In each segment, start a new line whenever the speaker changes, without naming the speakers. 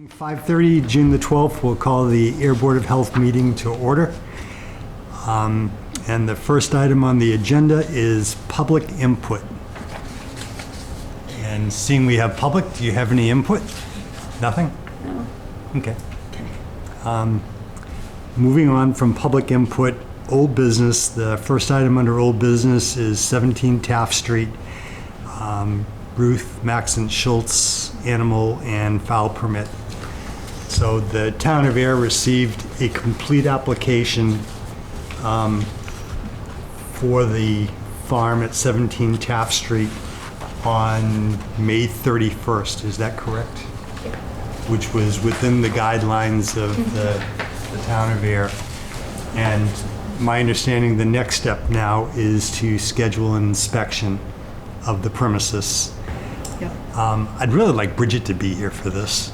5:30, June the 12th, we'll call the Ayer Board of Health meeting to order. And the first item on the agenda is public input. And seeing we have public, do you have any input? Nothing?
No.
Okay. Moving on from public input, old business, the first item under old business is 17 Taft Street, Ruth Maxon Schultz animal and fowl permit. So the town of Ayer received a complete application for the farm at 17 Taft Street on May 31st, is that correct?
Yeah.
Which was within the guidelines of the town of Ayer. And my understanding, the next step now is to schedule an inspection of the premises.
Yeah.
I'd really like Bridget to be here for this.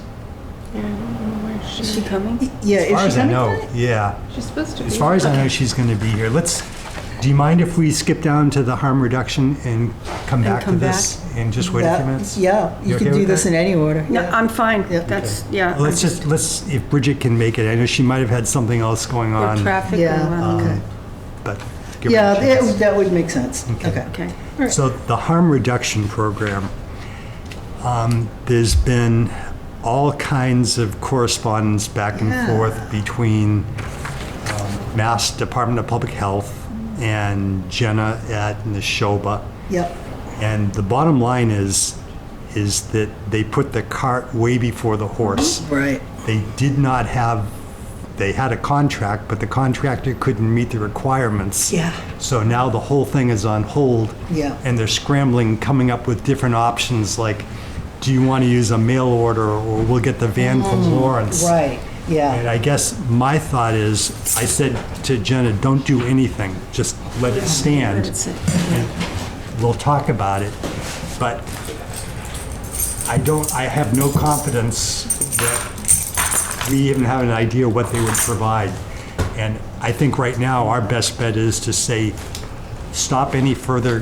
Is she coming?
Yeah,
As far
is
as
she
I
coming
know,
tonight?
yeah.
She's supposed to be.
As far as I know, she's going to be here. Do you mind if we skip down to the harm reduction and come back to
come
this and just wait a few minutes?
Yeah,
You
you
okay
could do
with
this
that?
in any order.
No,
yeah.
I'm fine.
Yeah.
That's, yeah.
Well, let's, if Bridget can make it. I know she might have had something else going
Or
on,
traffic.
Yeah,
or,
okay.
but give her
Yeah,
a chance.
that would make sense. Okay.
Okay.
So the harm reduction program, there's been all kinds of correspondence back and
Yeah.
forth between Mass Department of Public Health and Jenna at Neshoba.
Yep.
And the bottom line is that they put the cart way before the horse.
Right.
They had a contract, but the contractor couldn't meet the requirements.
Yeah.
So now the whole thing is on hold.
Yeah.
And they're scrambling, coming up with different options like, do you want to use a mail order or we'll get the van from Lawrence?
Right. Yeah.
And I guess my thought is, I said to Jenna, don't do anything, just let it stand.
Let it sit.
And we'll talk about it, but I have no confidence that we even have an idea what they would provide. And I think right now, our best bet is to say, stop any further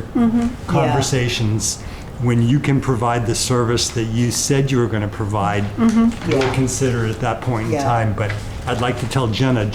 conversations. When you can provide the service that you said you were going to provide, we'll consider it at that point in
Yeah.
time. But I'd like to tell Jenna,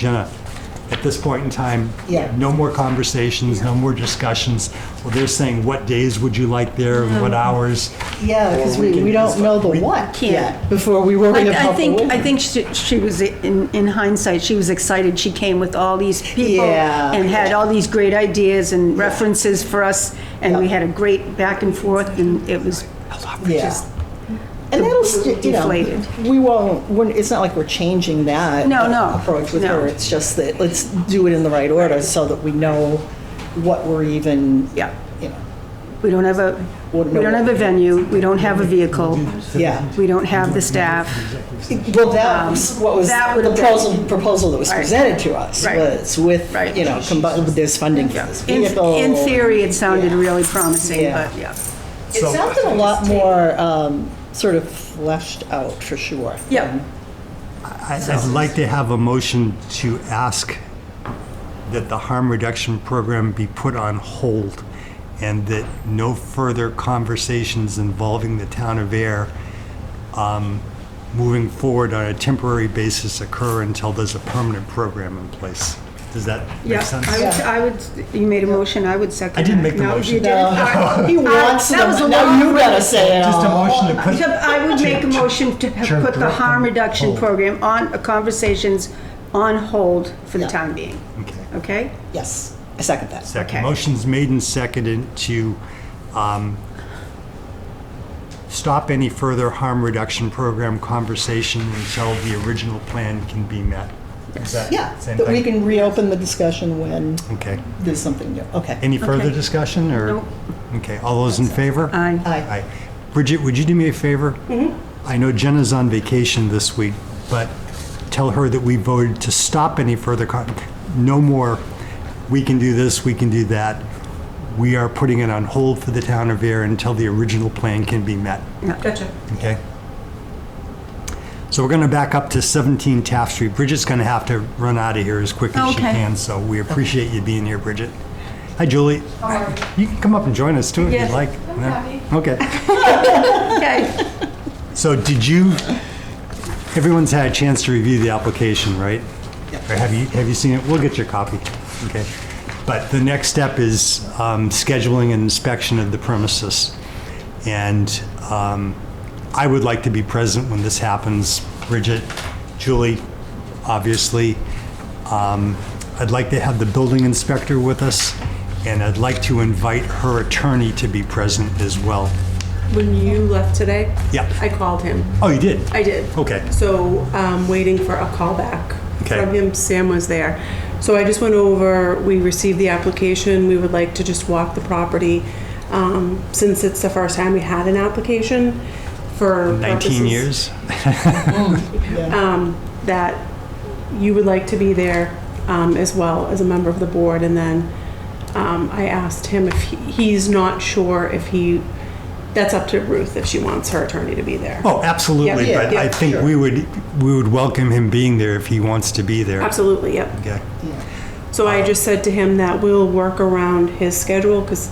at this point in time,
Yeah.
no more conversations, no more discussions. Well, they're saying, what days would you like there, and what hours?
Yeah, because
Or we
we
can
don't
just-
know the
we
what
can't.
yet before we worry about
I think
the what.
I think she was in hindsight, she was excited. She came with all these people
Yeah,
and had
yeah.
all these great ideas and references for us, and we
Yeah.
had a great back and forth, and it was
Yeah.
just
And that'll,
deflated.
we won't, it's not like we're changing that
No.
approach with
No.
her. It's just that let's do it in the right order so that we know what we're even,
yeah.
you know,
We don't have a venue. We don't have a vehicle.
yeah.
We don't have the staff.
Well, that was what was
that
the
would've been-
proposal that was
Right.
presented to us
Right.
was with,
Right.
you know, there's funding for this vehicle.
In theory, it sounded
Yeah.
really promising,
Yeah.
but yeah.
It sounded a lot more sort of fleshed out for sure.
Yeah.
I'd like to have a motion to ask that the harm reduction program be put on hold and that no further conversations involving the town of Ayer moving forward on a temporary basis occur until there's a permanent program in place. Does that make
Yeah,
sense?
I would, you made a motion, I would second
I didn't
that.
make the
No,
motion.
you didn't?
No, he wants
that was a
to, now
long
you gotta say it
Just a
all.
motion to put.
I would make a motion to
Sure,
put the
direct
harm
on
reduction
hold.
program on, conversations on hold for the
Yeah.
time being,
Okay.
okay?
Yes, I second that.
Second.
Okay.
Motion's made and seconded to stop any further harm reduction program conversation until the original plan can be met. Is that
Yeah,
same
that we
thing?
can reopen the discussion when
Okay.
there's something new. Okay.
Any further
Okay.
discussion, or?
Nope.
Okay, all those in favor?
Aye.
Aye.
Aye. Bridget, would you do me a favor? I know Jenna's on vacation this week, but tell her that we voted to stop any further, no more, we can do this, we can do that. We are putting it on hold for the town of Ayer until the original plan can be met,
Gotcha.
okay? So we're going to back up to 17 Taft Street. Bridget's going to have to run out of here as quick as she
Okay.
can, so we appreciate you being here, Bridget. Hi, Julie. You can come up and join us too if
Yeah.
you'd like. No? Okay.
Okay.
So did you everyone's had a chance to review the application, right? Or have you seen it? We'll get your copy, okay? But the next step is scheduling an inspection of the premises. And I would like to be present when this happens. Bridget, Julie, obviously. I'd like to have the building inspector with us, and I'd like to invite her attorney to be present as well.
When you left today?
Yeah.
I called him.
Oh, you did?
I did.
Okay.
So, waiting for a call back
Okay.
from him. Sam was there. So I just went over, we received the application. We would like to just walk the property. Since it's the first time we had an application for
19
purposes,
years?
that you would like to be there as well as a member of the board. And then I asked him if he's not sure if that's up to Ruth if she wants her attorney to be there.
Oh, absolutely,
Yeah,
but
yeah,
I think
sure.
we would welcome him being there if he wants to be there.
Absolutely, yep.
Okay.
So I just said to him that we'll work around his schedule because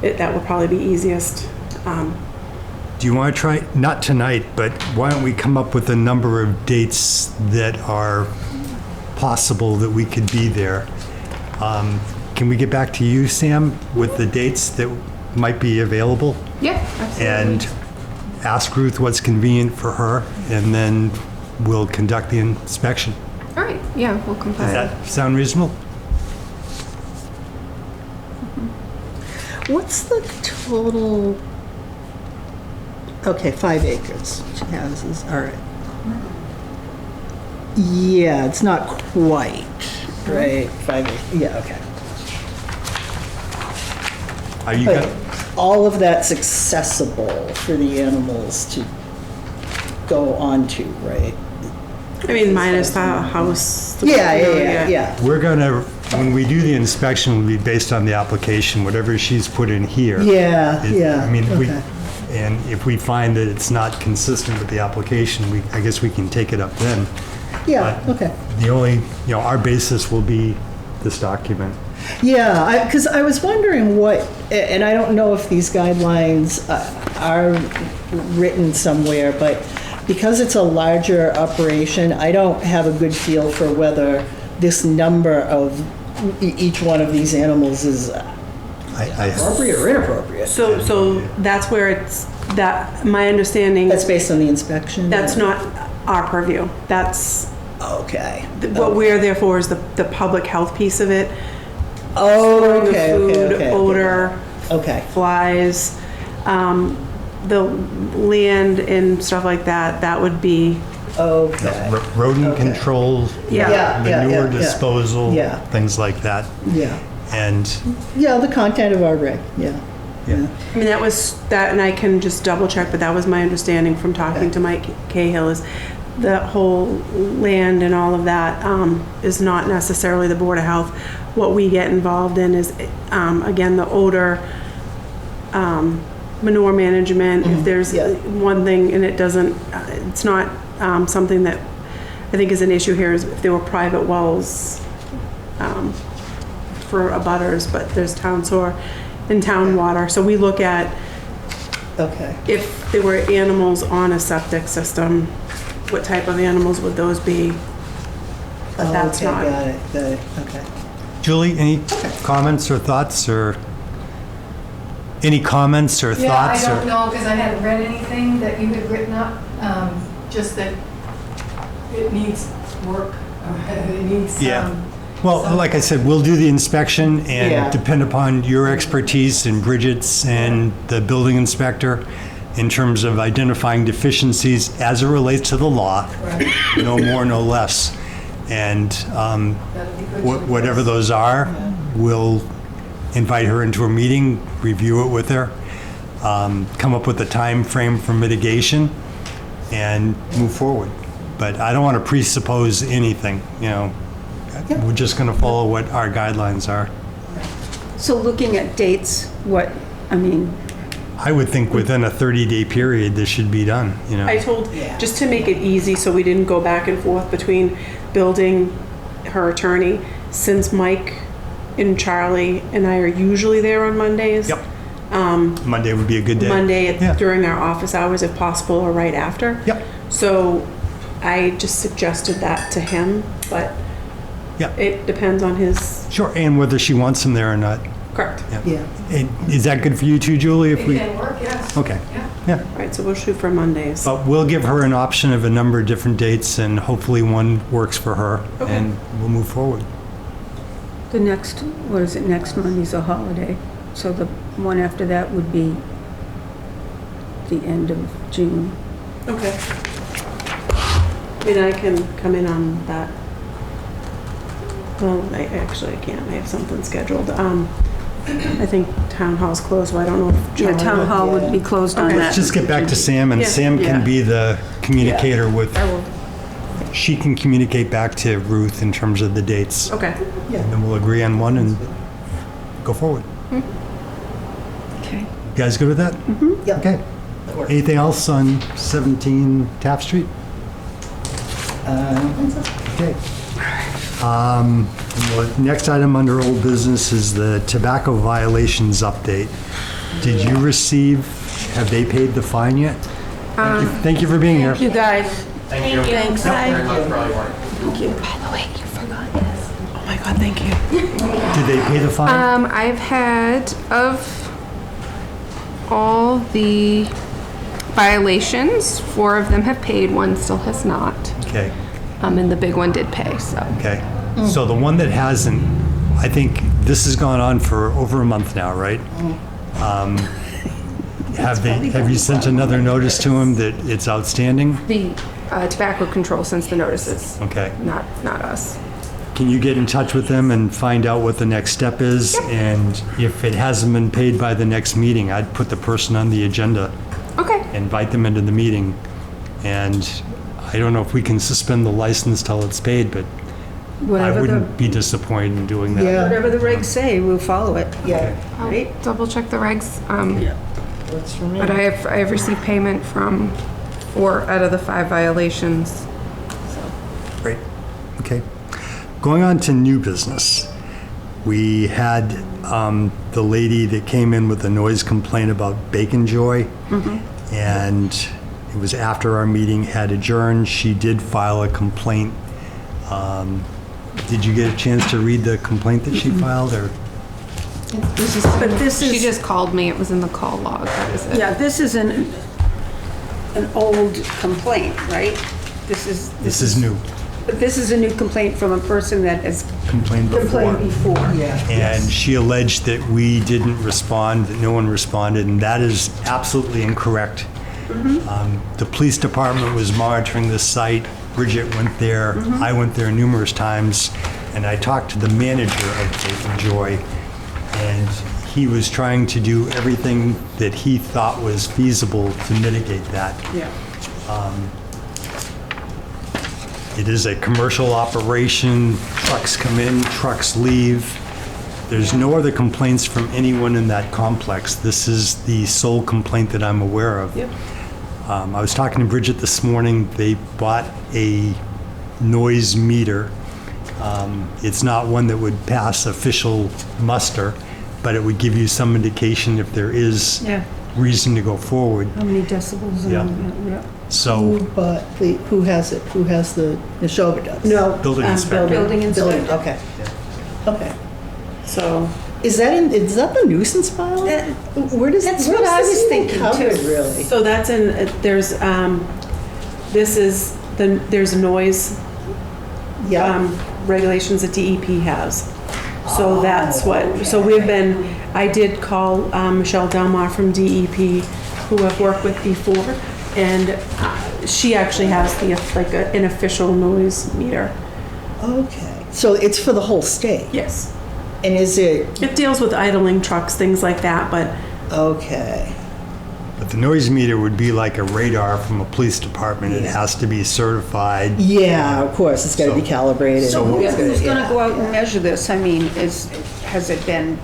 that would probably be easiest.
Do you want to try, not tonight, but why don't we come up with a number of dates that are possible that we could be there? Can we get back to you, Sam, with the dates that might be available?
Yeah, absolutely.
And ask Ruth what's convenient for her, and then we'll conduct the inspection.
All right, yeah, we'll comply.
Does that sound reasonable?
What's the total? Okay, 5 acres. She has, all right. Yeah, it's not quite, right? 5 acres, yeah, okay.
Are you
But
got,
all of that's accessible for the animals to go onto, right?
I mean, minus the house.
Yeah.
we're gonna, when we do the inspection, will be based on the application, whatever she's put in here.
Yeah,
It-
yeah.
I mean,
okay.
and if we find that it's not consistent with the application, I guess we can take it up then.
Yeah, okay.
The only, our basis will be this document.
Yeah, because I was wondering what, and I don't know if these guidelines are written somewhere, but because it's a larger operation, I don't have a good feel for whether this number of each one of these animals is appropriate or inappropriate.
So that's where my understanding,
That's based on the inspection?
that's not our purview. That's,
Okay.
what we're there for is the public health piece of it.
Oh,
Storing the
okay,
food,
okay, okay.
odor,
Okay,
flies, the land and stuff like that, that would be,
okay.
Rodent
Okay.
control,
Yeah, yeah,
manure
yeah.
disposal,
Yeah.
things like that.
Yeah.
And,
Yeah, the content of our reg, yeah.
yeah,
I mean, that was, that, and I can just double check, but that was my understanding from talking to Mike Cahill, is the whole land and all of that is not necessarily the Board of Health. What we get involved in is, again, the odor, manure management. If there's
Yeah.
one thing and it doesn't, it's not something that I think is an issue here, is if there were private wells for abutters, but there's town sewer and town water. So we look at
Okay.
if there were animals on a septic system, what type of animals would those be? But that's
Okay,
not.
got it, okay.
Julie, any comments or thoughts, or any comments or
Yeah,
thoughts?
I don't
or
know, because I hadn't read anything that you had written up, just that it needs work, it needs,
Yeah. Well, like I said, we'll do the inspection
Yeah.
and depend upon your expertise and Bridget's and the building inspector in terms of identifying deficiencies as it relates to the law,
right,
no more, no less. And
that'd be good. to
whatever those are, we'll invite her into a meeting, review it with her, come up with a time frame for mitigation, and move forward. But I don't want to presuppose anything, We're just going to follow what our guidelines are.
So looking at dates,
I would think within a 30-day period, this should be done,
I told,
Yeah.
just to make it easy, so we didn't go back and forth between building, her attorney, since Mike and Charlie and I are usually there on Mondays.
Yep. Monday would be a good day.
Monday
Yeah.
during our office hours if possible, or right after.
Yep.
So I just suggested that to him, but
Yeah,
it depends on his,
sure, and whether she wants him there or not.
correct.
Yeah.
And is that good for you too, Julie, if
It
we?
can work, yes.
Okay,
Yeah.
yeah.
All right, so we'll shoot for Mondays.
But we'll give her an option of a number of different dates, and hopefully one works for her,
Okay.
and we'll move forward.
The next, what is it, next Monday's a holiday, so the one after that would be the end of June.
Okay. I mean, I can come in on that. Well, I can't. I have something scheduled. I think town hall's closed, so I don't know if
Yeah,
Charlie
town
would-
hall would be closed on
Okay.
that.
Let's just get back to Sam, and
Yeah.
Sam can
Yeah.
be the communicator with,
I will.
she can communicate back to Ruth in terms of the dates.
Okay.
And then we'll agree on one and go forward.
Okay.
You guys good with that?
Yeah.
Okay. Anything else on 17 Taft Street? Okay. The next item under old business is the tobacco violations update. Did you receive, have they paid the fine yet? Thank you for being here.
You guys.
Thank you.
Thanks.
Very much for all your work.
Oh my God, thank you.
Did they pay the fine?
I've had of all the violations, 4 of them have paid, 1 still has not.
Okay,
And the big one did pay, so.
okay. So the one that hasn't, I think this has gone on for over a month now, right? Have you sent another notice to him that it's outstanding?
The tobacco control sends the notices,
Okay.
not us.
Can you get in touch with them and find out what the next step is? And if it hasn't been paid by the next meeting, I'd put the person on the agenda,
Okay.
invite them into the meeting. And I don't know if we can suspend the license till it's paid, but I
Whatever the,
wouldn't be disappointed in doing that.
Yeah.
whatever the regs say, we'll follow it.
Yeah.
I'll double check the regs.
Works for me.
But I have received payment from 4 out of the 5 violations.
Great, okay. Going on to new business. We had the lady that came in with a noise complaint about Bacon Joy. And it was after our meeting had adjourned. She did file a complaint. Did you get a chance to read the complaint that she filed, or?
But this
She
is,
just called me. It was in the call log. That was it.
yeah, this is an old complaint, right? This
This is new,
But this is a new complaint from a person that has
complained before.
complained before.
Yeah.
And she alleged that we didn't respond, that no one responded, and that is absolutely incorrect. The police department was monitoring the site. Bridget went there. I went there numerous times, and I talked to the manager of Bacon Joy, and he was trying to do everything that he thought was feasible to mitigate that.
Yeah.
It is a commercial operation. Trucks come in, trucks leave. There's no other complaints from anyone in that complex. This is the sole complaint that I'm aware of.
Yep.
I was talking to Bridget this morning. They bought a noise meter. It's not one that would pass official muster, but it would give you some indication if there is
Yeah.
reason to go forward.
How many decibels? and
Yeah.
all that, yeah.
So,
But who has it? Who has the Neshoba does?
No.
Building inspector.
Building
Building,
inspector.
okay. Okay.
So,
Is that the nuisance bylaw? Where does
That's
where
what
does
I
this
was
even
thinking,
covered,
too.
really?
so that's in, there's, there's noise
Yeah.
regulations that DEP has. So that's what, so we've been, I did call Michelle Delmar from DEP, who I've worked with before, and she actually has an official noise meter.
Okay. So it's for the whole state?
Yes.
And is it,
It deals with idling trucks, things like that, but
okay.
but the noise meter would be like a radar from a police department. It has to be certified.
Yeah, of course, it's gotta be
So-
calibrated.
so
Who's
It's
gonna
yeah.
go out and measure this? I mean, has it been,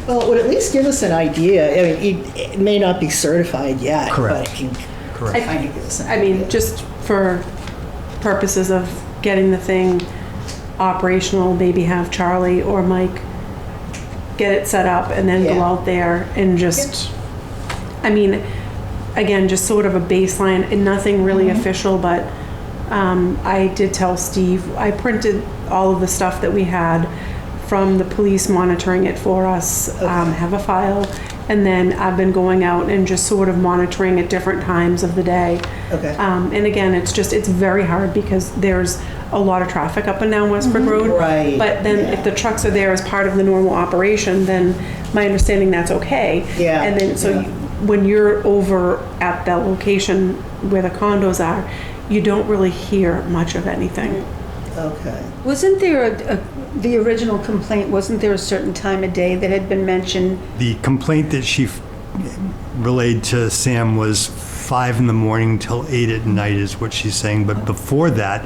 Well, it would at least give us an idea. I mean, it may not be certified yet,
Correct.
but it can
Correct.
kind of give us an
I
idea.
mean, just for purposes of getting the thing operational, maybe have Charlie or Mike get it set up and then go
Yeah.
out there and just, I mean, again, just sort of a baseline and nothing really official, but I did tell Steve, I printed all of the stuff that we had from the police monitoring it for us, have a file, and then I've been going out and just sort of monitoring at different times of the day.
Okay.
And again, it's very hard because there's a lot of traffic up and down Westbrook Road.
Right,
But then
yeah.
if the trucks are there as part of the normal operation, then my understanding that's okay.
Yeah,
And then, so
yeah.
when you're over at that location where the condos are, you don't really hear much of anything.
Okay.
Wasn't there the original complaint, wasn't there a certain time of day that had been mentioned?
The complaint that she relayed to Sam was 5 in the morning till 8 at night is what she's saying. But before that,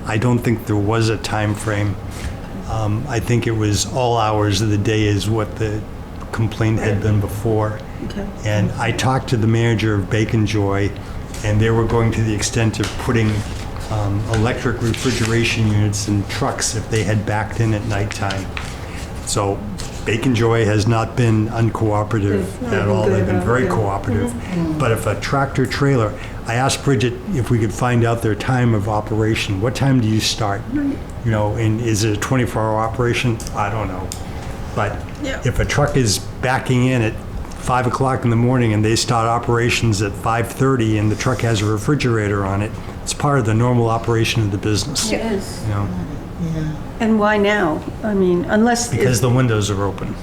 I don't think there was a time frame. I think it was all hours of the day is what the complaint had been before.
Okay.
And I talked to the manager of Bacon Joy, and they were going to the extent of putting electric refrigeration units in trucks if they had backed in at nighttime. So Bacon Joy has not been uncooperative at all. They've been very cooperative. But if a tractor trailer, I asked Bridget if we could find out their time of operation. What time do you start? You know, and is it a 24-hour operation? I don't know. But if a truck is backing in at 5 o'clock in the morning and they start operations at 5:30 and the truck has a refrigerator on it, it's part of the normal operation of the business.
It is.
You know,
Yeah.
And why now? I mean, unless,
because the windows are open.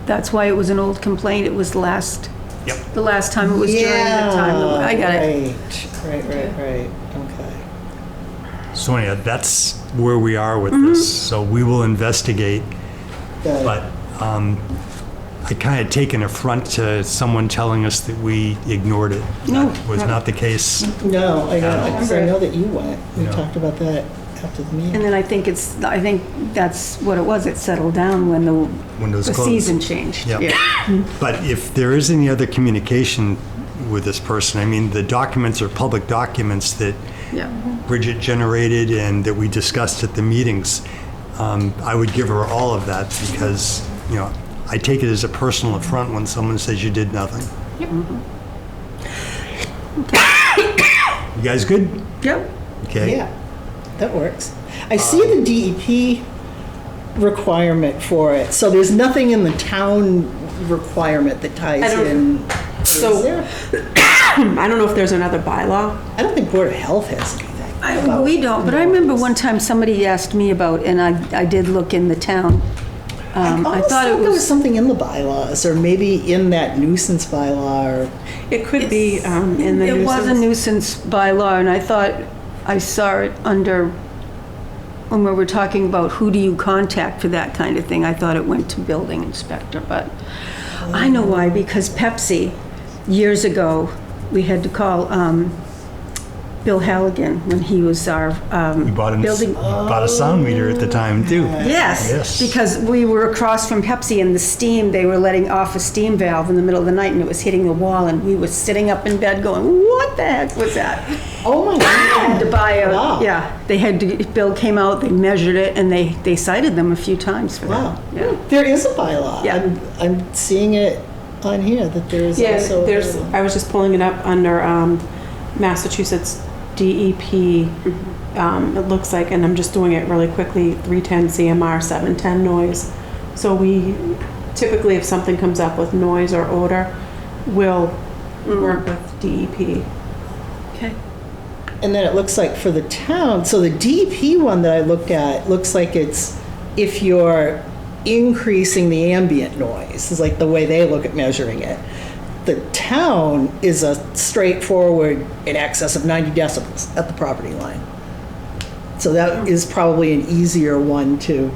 that's why it was an old complaint, it was the last time it was during the time. I got it.
Right. Okay.
So anyhow, that's where we are with this. So we will investigate,
Good.
but I kind of take an affront to someone telling us that we ignored it.
No.
That was not the case.
No, I know, because I know that you went. We
Yeah.
talked about that after the meeting.
And then I think that's what it was, it settled down when the
Windows
the
closed.
season changed.
Yep.
Yeah.
But if there is any other communication with this person, I mean, the documents are public documents that
Yeah.
Bridget generated and that we discussed at the meetings. I would give her all of that because, you know, I take it as a personal affront when someone says you did nothing. You guys good?
Yep.
Okay.
Yeah, that works. I see the DEP requirement for it, so there's nothing in the town requirement that ties
I don't-
in.
So-
Is there?
I don't know if there's another bylaw.
I don't think Board of Health has anything. about
We don't, but I remember one time somebody asked me about, and I did look in the town.
I
I
almost
thought it
there was
was,
something in the bylaws, or maybe in that nuisance bylaw, or,
It could be in the
it was a
nuisance.
nuisance bylaw, and I thought I saw it under, when we were talking about who do you contact for that kind of thing, I thought it went to building inspector, but I know why, because Pepsi, years ago, we had to call Bill Halligan when he was our
We bought
building.
a sound meter at the time too.
Yes,
Yes.
because we were across from Pepsi and the steam, they were letting off a steam valve in the middle of the night and it was hitting the wall and we were sitting up in bed going, what the heck was that?
oh my God.
To buy
Wow.
yeah, they had to, Bill came out, they measured it and they cited them a few times for
Wow.
that. Yeah.
There is a bylaw.
Yeah.
I'm seeing it on here, that there is
Yeah,
also. a
there's,
bylaw.
I was just pulling it up under Massachusetts DEP. It looks like, and I'm just doing it really quickly, 310 CMR 710 noise. So we typically, if something comes up with noise or odor, we'll work with DEP.
Okay.
And then it looks like for the town, so the DEP one that I look at, looks like it's if you're increasing the ambient noise, is like the way they look at measuring it. The town is a straightforward in excess of 90 decibels at the property line. So that is probably an easier one to,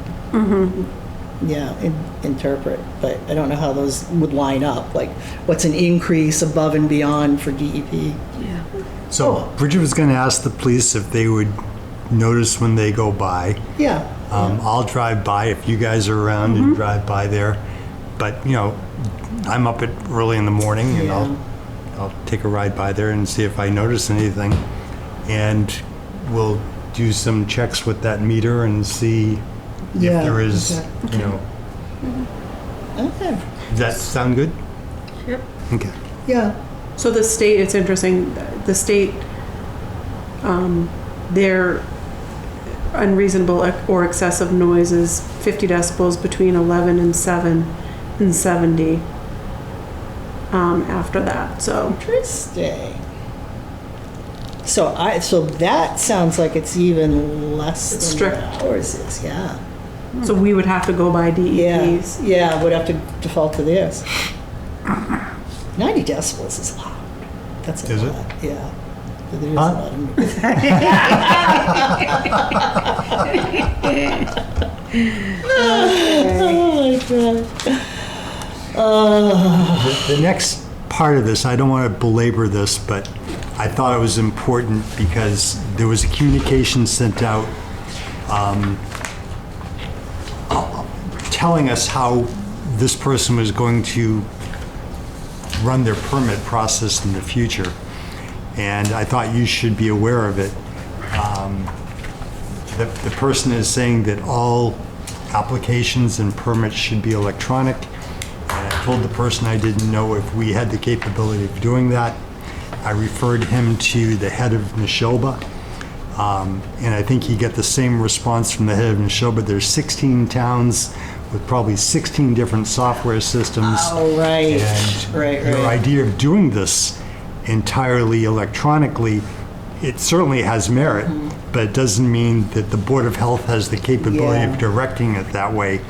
yeah, interpret, but I don't know how those would line up. Like, what's an increase above and beyond for DEP?
Yeah.
So Bridget was going to ask the police if they would notice when they go by.
Yeah.
I'll drive by if you guys are around and drive by there. But, you know, I'm up at early in the morning and I'll take a ride by there and see if I notice anything. And we'll do some checks with that meter and see if
Yeah,
there is,
okay.
you know,
Okay.
does that sound good?
Yep.
Okay.
Yeah.
So the state, it's interesting, the state their unreasonable or excessive noise is 50 decibels between 11 and 7 and 70 after that, so.
Interesting. So that sounds like it's even less
It's
than
strict.
what ours is, yeah.
So we would have to go by DEP's.
Yeah, would have to default to theirs. 90 decibels is loud. That's a
Is it?
lot. Yeah. There is
Huh?
a lot of noise. Oh my God.
The next part of this, I don't want to belabor this, but I thought it was important because there was a communication sent out telling us how this person was going to run their permit process in the future. And I thought you should be aware of it. The person is saying that all applications and permits should be electronic. And I told the person I didn't know if we had the capability of doing that. I referred him to the head of Neshoba. And I think he got the same response from the head of Neshoba. There's 16 towns with probably 16 different software systems.
Oh, right.
And
Right.
your idea of doing this entirely electronically, it certainly has merit, but it doesn't mean that the Board of Health has the capability
Yeah.
of directing it that way,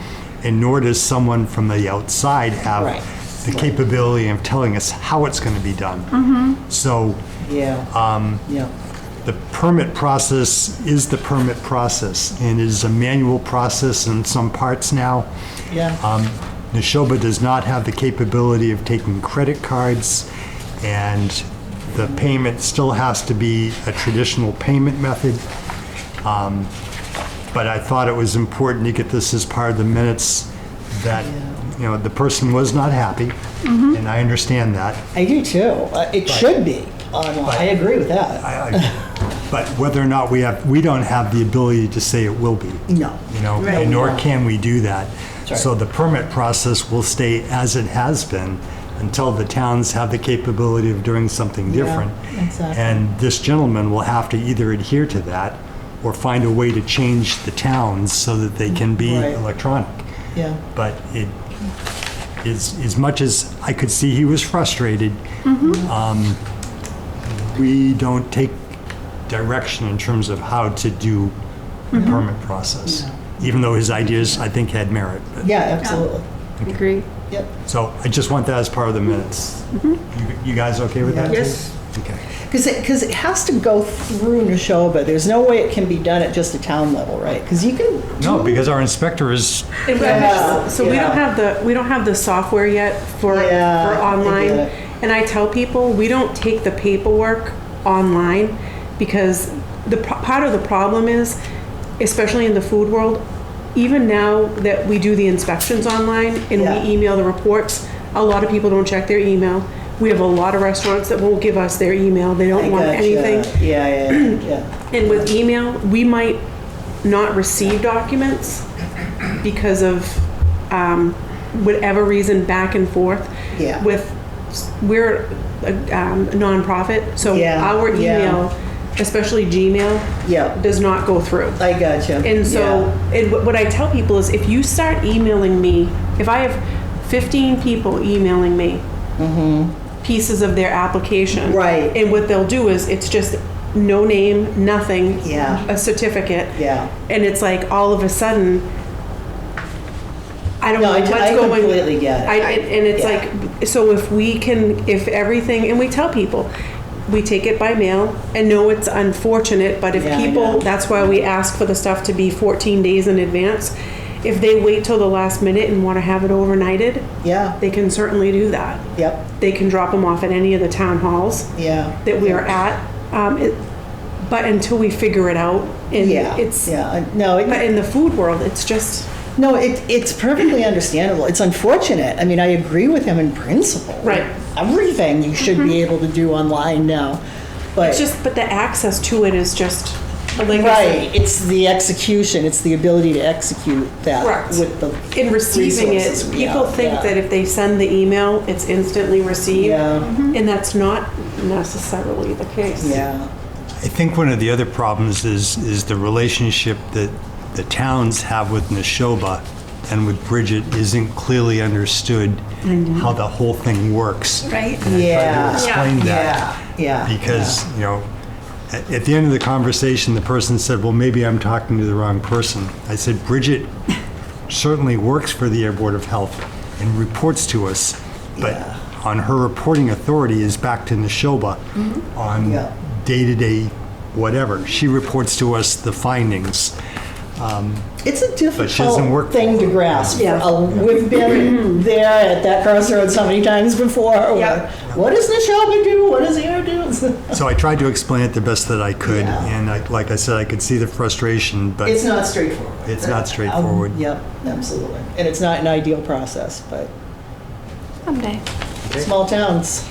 and nor does someone from the outside have
Right.
the capability of telling us how it's going to be done. So
Yeah. Yeah.
the permit process is the permit process, and it is a manual process in some parts now.
Yeah.
Neshoba does not have the capability of taking credit cards, and the payment still has to be a traditional payment method. But I thought it was important to get this as part of the minutes that, you know, the person was not happy, and I understand that.
I do too. It should be online. I agree with that.
But whether or not we don't have the ability to say it will be.
No.
You know,
Right.
and nor
No.
can we do that.
right.
So the permit process will stay as it has been until the towns have the capability of doing something different.
exactly.
And this gentleman will have to either adhere to that or find a way to change the towns so that they can be
Right.
electronic.
Yeah.
But it is, as much as I could see he was frustrated, we don't take direction in terms of how to do the permit process, even though his ideas, I think, had merit. But-
Yeah, absolutely.
Agree.
Yep.
So I just want that as part of the minutes. You guys okay with that? too?
Yes.
Okay.
Because it has to go through Neshoba. There's no way it can be done at just a town level, right? Because you can.
No, because our inspector is,
Yeah,
So we don't have the software yet for
Yeah, I
online.
get it.
And I tell people, we don't take the paperwork online because part of the problem is, especially in the food world, even now that we do the inspections online and
Yeah.
we email the reports, a lot of people don't check their email. We have a lot of restaurants that won't give us their email. They don't want
Gotcha.
anything.
Yeah.
And with email, we might not receive documents because of whatever reason, back and forth.
Yeah.
We're a nonprofit, so
Yeah,
our
yeah.
email, especially Gmail,
Yeah.
does not go through.
I gotcha.
And so, what I tell people is, if you start emailing me, if I have 15 people emailing me pieces of their application,
Right.
and what they'll do is, it's just no name, nothing,
Yeah.
a certificate,
Yeah.
and it's like all of a sudden, I don't
No,
know
I
what's
completely
going.
get it.
And it's
Yeah.
like, so if everything, and we tell people, we take it by mail, and know it's unfortunate, but if
Yeah, I know.
people, that's why we ask for the stuff to be 14 days in advance. If they wait till the last minute and want to have it overnighted,
Yeah.
they can certainly do that.
Yep.
They can drop them off at any of the town halls
Yeah.
that we are at. But until we figure it out, and
Yeah.
it's,
Yeah. No.
but in the food world, it's just,
No, it's perfectly understandable. It's unfortunate. I mean, I agree with him in principle.
Right.
Everything you should be able to do online now. But
it's just, but the access to it is just, like I
right, it's the execution. It's the ability to execute that
Correct.
with the
said, in receiving
resources
it,
we
people
have,
think
yeah.
that if they send the email, it's instantly received.
Yeah.
And that's not necessarily the case.
Yeah.
I think one of the other problems is the relationship that the towns have with Neshoba and with Bridget isn't clearly understood how the whole thing works.
Right?
And I tried
Yeah.
to explain that.
Yeah.
Because, you know, at the end of the conversation, the person said, well, maybe I'm talking to the wrong person. I said, Bridget certainly works for the Air Board of Health and reports to us, but
Yeah.
on her reporting authority is back to Neshoba on
Yeah.
day-to-day whatever. She reports to us the findings.
It's a
But she doesn't work
difficult thing to grasp. We've been there at that crossroads so many times before.
Yeah.
What does Neshoba do? What does Air do?
So I tried to explain it the best that I could,
Yeah.
and like I said, I could see the frustration, but
It's not straightforward.
It's not straightforward.
Yep, absolutely. And it's not an ideal process, but
Someday.
small towns.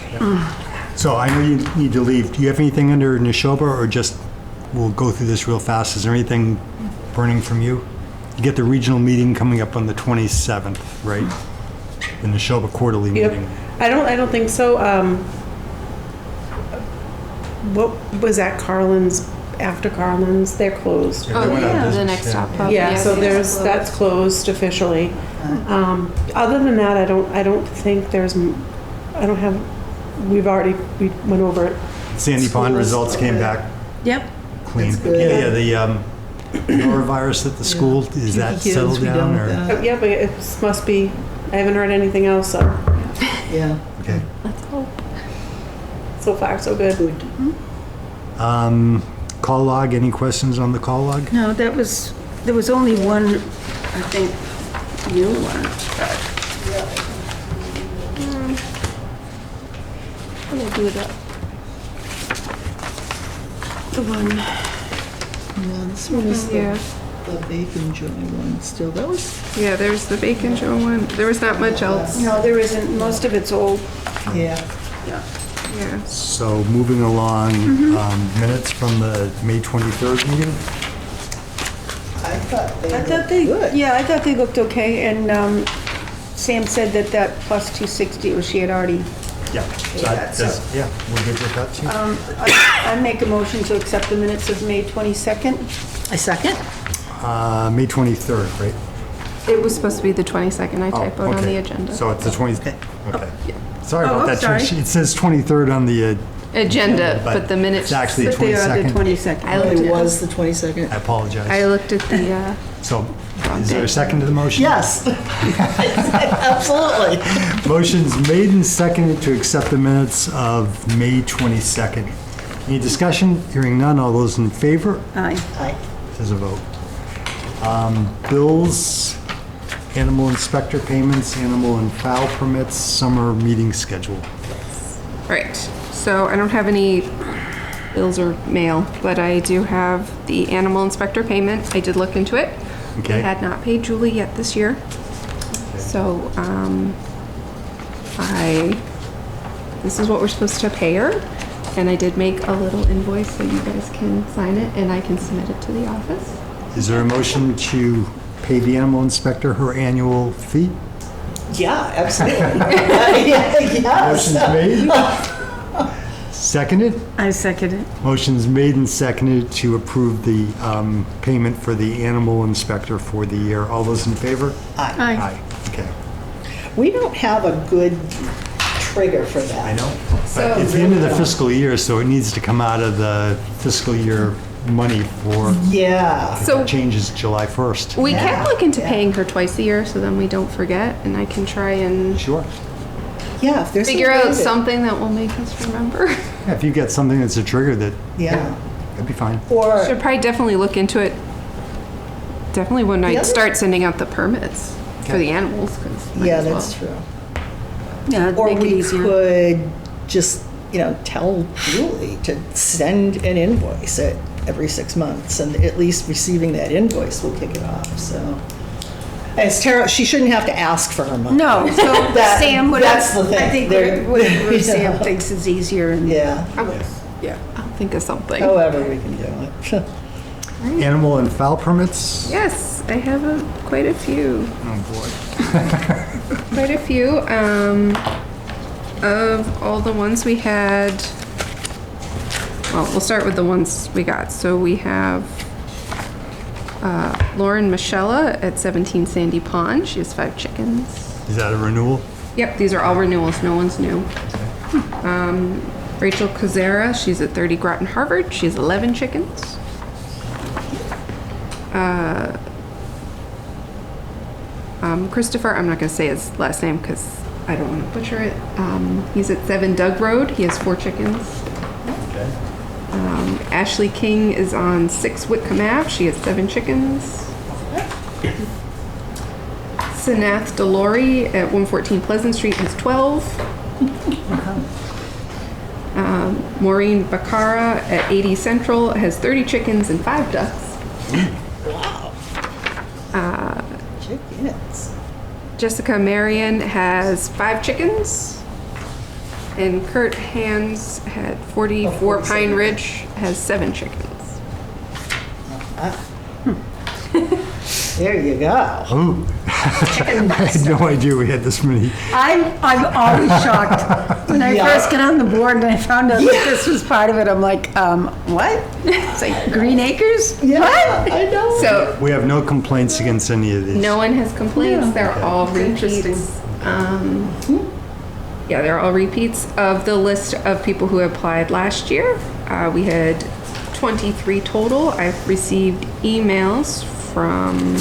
So I know you need to leave. Do you have anything under Neshoba, or just, we'll go through this real fast. Is there anything burning from you? You get the regional meeting coming up on the 27th, right? The Neshoba quarterly
Yep.
meeting.
I don't think so. What was that Carlin's, after Carlin's? They're closed.
Yeah, they went out of
The
business,
next
yeah.
stop pub.
Yeah, so
it's
that's closed officially. Other than that, I don't think we went over it.
Sandy Pond results came back
Yep.
clean.
That's good.
Yeah, the norovirus at the school, is that
Kids,
settled
we
down,
don't,
or?
Yeah, but it must be, I haven't heard anything else, so
Yeah.
Okay.
so far, so good.
Call log, any questions on the call log?
No, there was only one, I think, new one.
What do I do with that?
The one,
Yeah, this one is
Yeah.
the bacon joy one still. That was,
Yeah, there's the Bacon Joe one. There was not much else.
no, there isn't, most of it's old.
yeah.
Yeah.
So moving along, minutes from the May 23rd meeting?
I thought they
I thought
looked
they,
good.
yeah, I thought they looked okay, and Sam said that plus 260, she had already,
Yeah. So yeah, we're good with that too.
I make a motion to accept the minutes of May 22nd.
I second.
May 23rd, right?
It was supposed to be the 22nd. I
Oh,
typoed on
okay.
the agenda.
So it's the 20th, okay. Sorry
Oh,
about that.
sorry.
It says 23rd on the,
Agenda, but the minutes.
it's actually
But they are the
22nd.
22nd.
I looked
It
at,
was the 22nd.
I apologize.
I looked at the,
So, is there a second to the motion?
Yes. Absolutely.
Motion's made and seconded to accept the minutes of May 22nd. Any discussion? Hearing none, all those in favor?
Aye.
Aye.
Says a vote. Bills, animal inspector payments, animal and fowl permits, summer meeting schedule.
right. So I don't have any bills or mail, but I do have the animal inspector payment. I did look into it.
Okay.
They had not paid Julie yet this year. So, this is what we're supposed to pay her. And I did make a little invoice so you guys can sign it and I can submit it to the office.
Is there a motion to pay the animal inspector her annual fee?
Yeah, absolutely. Yes.
Motion's made. Seconded?
I second it.
Motion's made and seconded to approve the payment for the animal inspector for the year. All those in favor?
Aye.
Okay.
We don't have a good trigger for that.
I know. But it's the end of the fiscal year, so it needs to come out of the fiscal year money for,
Yeah.
So
it changes July 1st.
we
Yeah,
can look into
yeah.
paying her twice a year so then we don't forget and I can try and
Sure.
Yeah, if there's
figure
some way
out
that-
something that will make us remember.
Yeah, if you get something that's a trigger that,
Yeah.
that'd be fine.
Or,
Should probably definitely look into it. Definitely when I
other-
start sending out the permits for the animals. 'Cause might
yeah,
as well.
that's true.
Yeah,
Or
make it
we
easier.
could just, tell Julie to send an invoice every 6 months, and at least receiving that invoice will kick it off, so. And it's terrible, she shouldn't have to ask for her money.
No, so
That-
Sam would.
that's the thing.
I think
They're-
whatever
yeah.
Sam thinks is easier and.
Yeah,
Yeah.
I'll think of something.
however we can do it.
Animal and fowl permits?
Yes, I have quite a few.
Oh, boy.
Quite a few. Of all the ones we had well, we'll start with the ones we got. So we have Lauren Michella at 17 Sandy Pond. She has 5 chickens.
Is that a renewal?
Yep, these are all renewals. No one's new. Rachel Kozera, she's at 30 Groton Harvard. She has 11 chickens. Christopher, I'm not going to say his last name because I don't want to butcher it. He's at 7 Doug Road. He has 4 chickens.
Okay.
Ashley King is on 6 Whitcomb Ave. She has 7 chickens. Sanath Delory at 114 Pleasant Street has 12. Maureen Bacara at 80 Central has 30 chickens and 5 ducks.
Wow. Chickens.
Jessica Marion has 5 chickens. And Kurt Hans had 44 Pine Ridge has 7 chickens.
There you go.
Oh, I had no idea we had this many.
I'm always shocked when I
Yeah.
first get on the board and I found out that this was part of it. I'm like, what? It's like Green Acres?
Yeah,
What?
I know.
So
We have no complaints against any of these.
no one has complaints. They're all repeats. Yeah, they're all repeats of the list of people who applied last year. We had 23 total. I've received emails from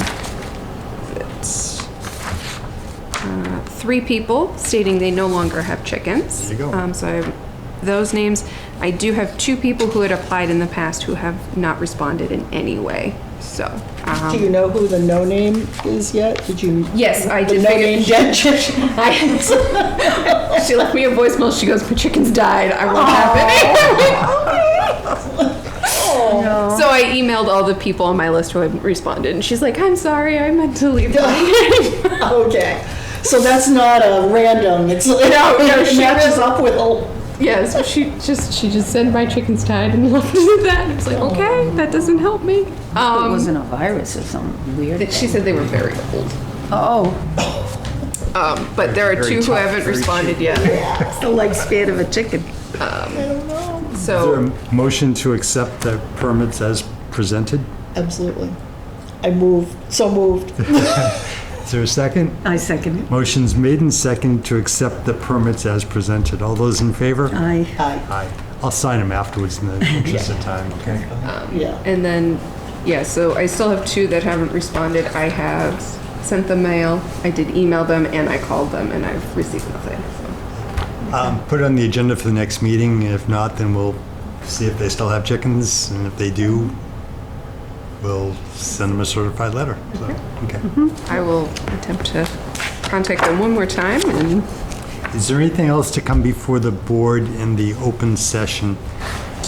3 people stating they no longer have chickens.
There you go.
So I have those names. I do have 2 people who had applied in the past who have not responded in any way. So,
Do you know who the no name is yet? Did you?
yes, I
The
did.
no
figure-
name dead chicken.
She left me a voicemail. She goes, "My chickens died. I won't have any." So I emailed all the people on my list who had responded, and she's like, "I'm sorry, I meant to leave."
Okay. So that's not a random. It's
no,
it
she
matches
really-
up with a.
Yeah, so she just said my chickens died and left it at that. It's like, okay, that doesn't help me.
It wasn't a virus or some weird
She
thing.
said they were very old.
Oh,
But there are
Very
2 who
tough,
haven't
very
responded yet.
it's the lifespan of a chicken.
Is there
So
a motion to accept the permits as presented?
Absolutely. I moved. So moved.
Is there a second?
I second it.
Motion's made and second to accept the permits as presented. All those in favor?
I,
Hi.
Aye. I'll sign them afterwards in the interest of time, okay?
Yeah.
and then so I still have 2 that haven't responded. I have sent them mail. I did email them and I called them and I've received nothing. So.
Put it on the agenda for the next meeting. If not, then we'll see if they still have chickens, and if they do, we'll send them a certified letter. So, okay.
I will attempt to contact them one more time and
Is there anything else to come before the board in the open session?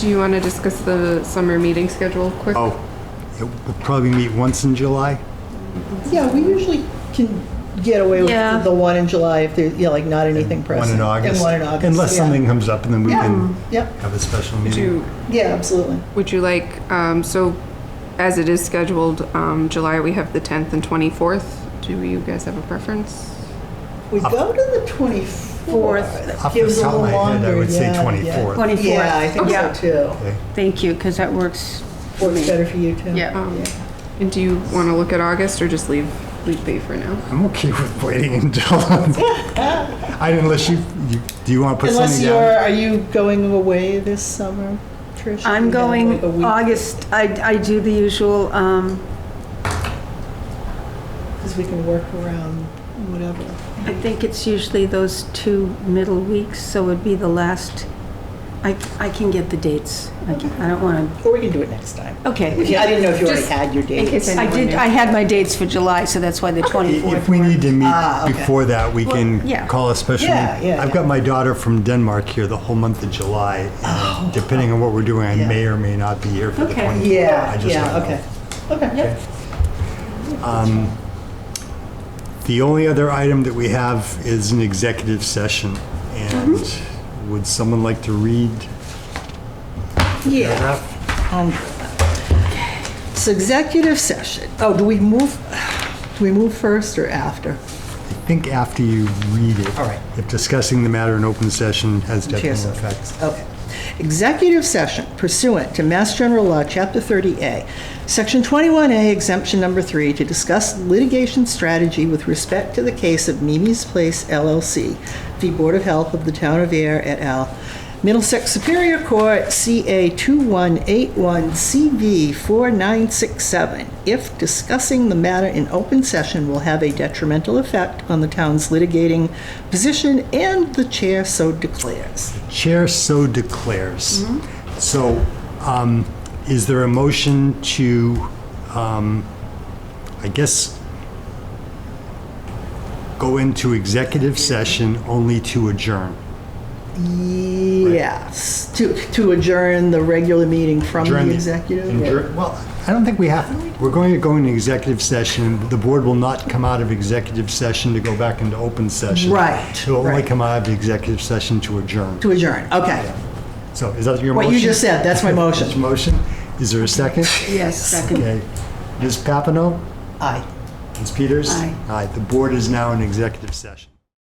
do you want to discuss the summer meeting schedule quick?
Oh, we'll probably meet once in July.
Yeah, we usually can get away with
Yeah.
the one in July if there's, like, not anything
One
pressing.
in August.
And one in August.
Unless
yeah.
something comes up, and then we can
Yep.
have a special
Would
meeting.
you,
Yeah, absolutely.
would you like, so as it is scheduled, July, we have the 10th and 24th. Do you guys have a preference?
We go to the 24th. That
Off the
gives a
top of
little
my head, I
longer.
would say
yeah,
24th.
24th.
Yeah, I think
Yeah.
so too.
Okay.
Thank you, because that works for
Works
me.
better for you too.
Yeah.
And do you want to look at August or just leave B for now?
I'm okay with waiting until, unless you, do you want to put
Unless
something
you're,
down?
are you going away this summer, Trish?
I'm
You have,
going
like, a week?
August, I do the usual,
Because we can work around whatever.
I think it's usually those 2 middle weeks, so it'd be the last, I can get the dates. I don't want
Or we can do it next time.
to, okay.
If you- I didn't know if you already
Just
had your dates.
I had my dates for July, so that's why the 24th.
If we need to meet
okay.
before that, we can
yeah.
call a special.
Yeah, yeah,
I've
yeah.
got my daughter from Denmark here the whole month of July. And depending on what we're doing, I
Yeah.
may or may not be here for the
Okay.
24th.
Yeah,
I just
yeah,
don't know.
okay. Okay.
The only other item that we have is an executive session. And would someone like to read?
Yeah. It's executive session. Oh, do we move first or after?
I think after you read it.
All right.
If discussing the matter in open session has
Chair
detrimental
says.
effects.
Okay. executive session pursuant to Mass General Law, Chapter 30A, Section 21A, exemption number 3, to discuss litigation strategy with respect to the case of Mimi's Place LLC, v. Board of Health of the Town of Ayer et al., Middlesex Superior Court, CA 2181, CV 4967, if discussing the matter in open session will have a detrimental effect on the town's litigating position, and the chair so declares.
Chair so declares. So, is there a motion to, I guess, go into executive session only to adjourn?
Yes, to adjourn the regular meeting from
Adjourn
the executive?
Well, I don't think we have to. We're going to go into executive session. The board will not come out of executive session to go back into open session.
Right,
It will only
right.
come out of the executive session to adjourn.
To adjourn, okay.
So is that your motion?
What you just said, that's my motion.
That's your motion. Is there a second?
Yes, second.
Okay. Ms. Papineau?
Aye.
Ms. Peters?
Aye.
Aye. The board is now in executive session.